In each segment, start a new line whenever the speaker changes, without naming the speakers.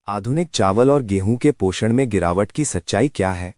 आधुनिक चावल और गेहूं के पोषण में गिरावट की सच्चाई क्या है?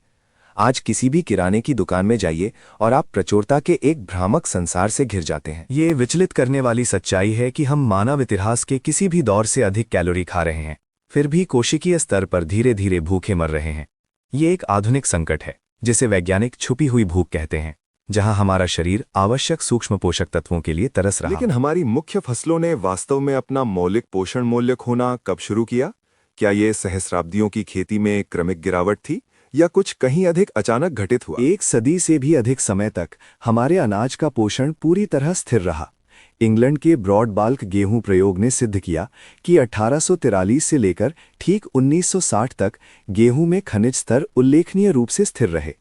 आज किसी भी किराने की दुकान में जाइए और आप प्रचुरता के एक भ्रामक संसार से घिर जाते हैं। ये विचलित करने वाली सच्चाई है कि हम मानव इतिहास के किसी भी दौर से अधिक कैलोरी खा रहे हैं, फिर भी कोशिकीय स्तर पर धीरे धीरे भूखे मर रहे हैं। ये एक आधुनिक संकट है जिसे वैज्ञानिक छुपी हुई भूख कहते हैं, जहां हमारा शरीर आवश्यक सूक्ष्म पोषक तत्वों के लिए तरस रहा।
लेकिन हमारी मुख्य फसलों ने वास्तव में अपना मौलिक पोषण मूल्य खोना कब शुरू किया? क्या ये सहस्राब्दियों की खेती में क्रमिक गिरावट थी या कुछ कहीं अधिक अचानक घटित हुआ?
एक सदी से भी अधिक समय तक हमारे अनाज का पोषण पूरी तरह स्थिर रहा। इंग्लैंड के ब्रॉड बाल्क गेहूं प्रयोग ने सिद्ध किया कि 1843 से लेकर ठीक 1960 तक गेहूं में खनिज स्तर उल्लेखनीय रूप से स्थिर रहे।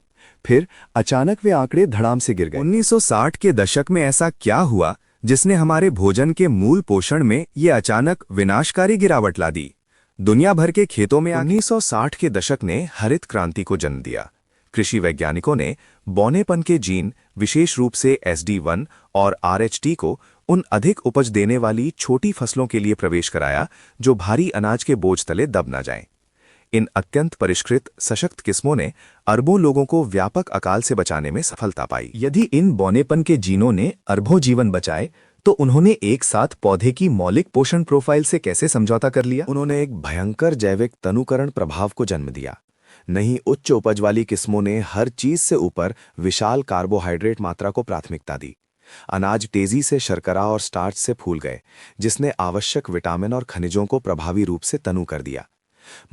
फिर अचानक वे आंकड़े धड़ाम से गिर गए।
1960 के दशक में ऐसा क्या हुआ जिसने हमारे भोजन के मूल पोषण में ये अचानक विनाशकारी गिरावट ला दी? दुनिया भर के खेतों में 1960 के दशक ने हरित क्रांति को जन्म दिया। कृषि वैज्ञानिकों ने बौनेपन के जीन, विशेष रूप से SD1 और RH को उन अधिक उपज देने वाली छोटी फसलों के लिए प्रवेश कराया जो भारी अनाज के बोझ तले दब न जाएं। इन अत्यंत परिष्कृत सशक्त किस्मों ने अरबों लोगों को व्यापक अकाल से बचाने में सफलता पाई।
यदि इन बौनेपन के जीनों ने अरबों जीवन बचाए, तो उन्होंने एक साथ पौधे की मौलिक पोषण प्रोफाइल से कैसे समझौता कर लिया?
उन्होंने एक भयंकर जैविक तनुकरण प्रभाव को जन्म दिया। नई उच्च उपज वाली किस्मों ने हर चीज से ऊपर विशाल कार्बोहाइड्रेट मात्रा को प्राथमिकता दी। अनाज तेजी से शर्करा और स्टार्च से फूल गए, जिसने आवश्यक विटामिन और खनिजों को प्रभावी रूप से तनु कर दिया।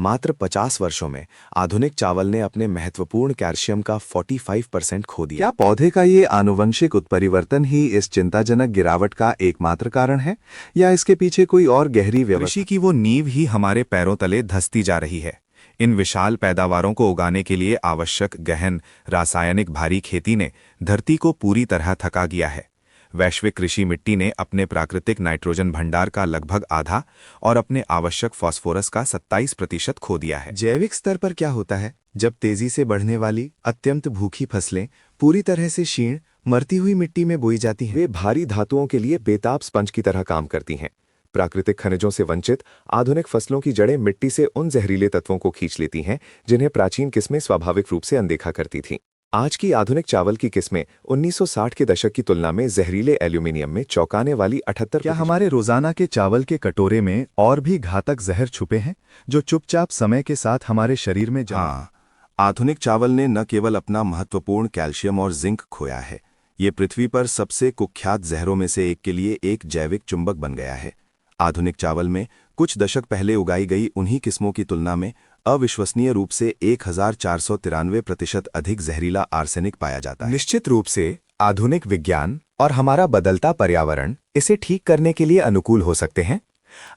मात्र 50 वर्षों में आधुनिक चावल ने अपने महत्वपूर्ण कैल्शियम का 45% खो दिया।
क्या पौधे का ये आनुवंशिक उत्परिवर्तन ही इस चिंताजनक गिरावट का एकमात्र कारण है, या इसके पीछे कोई और गहरी व्यवस्था?
कृषि की वो नींव ही हमारे पैरों तले धंसती जा रही है। इन विशाल पैदावारों को उगाने के लिए आवश्यक गहन रासायनिक भारी खेती ने धरती को पूरी तरह थका दिया है। वैश्विक कृषि मिट्टी ने अपने प्राकृतिक नाइट्रोजन भंडार का लगभग आधा और अपने आवश्यक फास्फोरस का 27% खो दिया है।
जैविक स्तर पर क्या होता है जब तेजी से बढ़ने वाली अत्यंत भूखी फसलें पूरी तरह से क्षीण, मरती हुई मिट्टी में बोई जाती हैं?
वे भारी धातुओं के लिए बेताब स्पंज की तरह काम करती हैं। प्राकृतिक खनिजों से वंचित आधुनिक फसलों की जड़ें मिट्टी से उन जहरीले तत्वों को खींच लेती हैं जिन्हें प्राचीन किस्में स्वाभाविक रूप से अनदेखा करती थीं। आज की आधुनिक चावल की किस्में 1960 के दशक की तुलना में जहरीले एल्यूमिनियम में चौंकाने वाली 78।
क्या हमारे रोजाना के चावल के कटोरे में और भी घातक जहर छुपे हैं जो चुपचाप समय के साथ हमारे शरीर में
हाँ, आधुनिक चावल ने न केवल अपना महत्वपूर्ण कैल्शियम और जिंक खोया है, ये पृथ्वी पर सबसे कुख्यात जहरों में से एक के लिए एक जैविक चुंबक बन गया है। आधुनिक चावल में कुछ दशक पहले उगाई गई उन्हीं किस्मों की तुलना में अविश्वसनीय रूप से 1493% अधिक जहरीला आर्सेनिक पाया जाता है।
निश्चित रूप से आधुनिक विज्ञान और हमारा बदलता पर्यावरण इसे ठीक करने के लिए अनुकूल हो सकते हैं।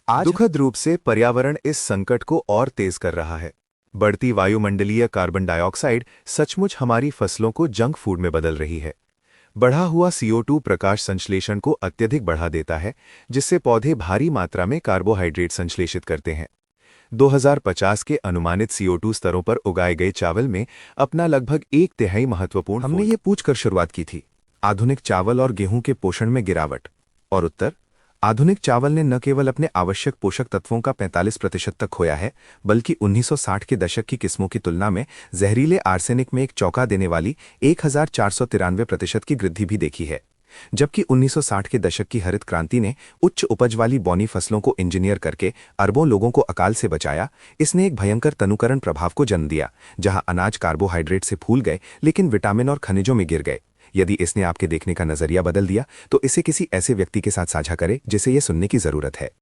आज दुखद रूप से पर्यावरण इस संकट को और तेज कर रहा है। बढ़ती वायुमंडलीय कार्बन डाइऑक्साइड सचमुच हमारी फसलों को जंक फूड में बदल रही है। बढ़ा हुआ CO2 प्रकाश संश्लेषण को अत्यधिक बढ़ा देता है, जिससे पौधे भारी मात्रा में कार्बोहाइड्रेट संश्लेषित करते हैं। 2050 के अनुमानित CO2 स्तरों पर उगाए गए चावल में अपना लगभग 1/3 महत्वपूर्ण।
हमने ये पूछकर शुरुआत की थी, आधुनिक चावल और गेहूं के पोषण में गिरावट, और उत्तर, आधुनिक चावल ने न केवल अपने आवश्यक पोषक तत्वों का 45% तक खोया है, बल्कि 1960 के दशक की किस्मों की तुलना में जहरीले आर्सेनिक में एक चौंका देने वाली 1493% की वृद्धि भी देखी है। जबकि 1960 के दशक की हरित क्रांति ने उच्च उपज वाली बौनी फसलों को इंजीनियर करके अरबों लोगों को अकाल से बचाया, इसने एक भयंकर तनुकरण प्रभाव को जन्म दिया, जहां अनाज कार्बोहाइड्रेट से फूल गए लेकिन विटामिन और खनिजों में गिर गए। यदि इसने आपके देखने का नजरिया बदल दिया, तो इसे किसी ऐसे व्यक्ति के साथ साझा करें जिसे यह सुनने की जरूरत है।